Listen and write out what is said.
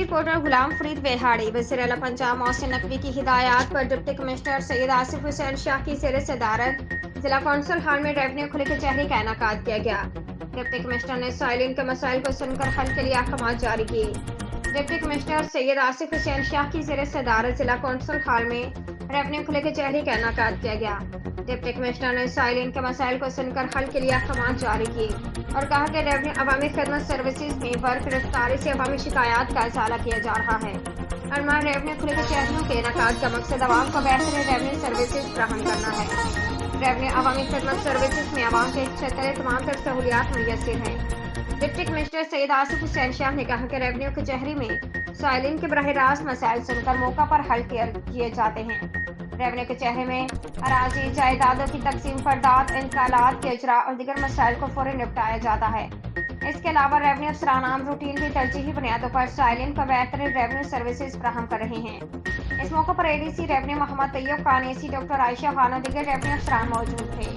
Reporter Ghulam Farid बेहाड़ी। वज़ीर आला पंजाब मोहसिन नकवी की हिदायत पर डिप्टी कमिश्नर सैयद आसिफ हुसैन शाह की ज़ेर सदारत जिला कौंसिल हॉल में रेवन्यू खुले कचहरी का इनेकाद किया गया। डिप्टी कमिश्नर ने साइलिन के मसाइल को सुनकर हल के लिए अहकाम जारी किए। डिप्टी कमिश्नर सैयद आसिफ हुसैन शाह की ज़ेर सदारत जिला कौंसिल हॉल में रेवन्यू खुले कचहरी का इनेकाद किया गया। डिप्टी कमिश्नर ने साइलिन के मसाइल को सुनकर हल के लिए अहकाम जारी किए और कहा कि रेवन्यू अवामी खिदमत सर्विसेज में वर्क गिरफ्तारी से अवामी शिकायत का इजाला किया जा रहा है। अरमान रेवन्यू खुले कचहरियों के इनेकाद का मकसद अवाम को बेहतरीन रेवन्यू सर्विसेज फराहम करना है। रेवन्यू अवामी खिदमत सर्विसेज में अवाम के क्षेत्र तमाम तर सहूलियात मुयसर हैं। डिप्टी कमिश्नर सैयद आसिफ हुसैन शाह ने कहा कि रेवन्यू कचहरी में साइलिन के बराह रास्त मसाइल सुनकर मौका पर हल किए जाते हैं। रेवन्यू कचहरी में अराजी जायदादों की तकसीम, फरदात, इंतकालात के इजरा और दीगर मसाइल को फौरी निपटाया जाता है। इसके अलावा रेवन्यू अफसरान आम रूटीन की तरजीही बुनियादों पर साइलिन को बेहतरीन रेवन्यू सर्विसेज फराहम कर रहे हैं। इस मौके पर ADC revenue Mohammad Tayyab Khan, AC doctor Ayesha Khan और दीगर रेवन्यू अफसरान मौजूद थे।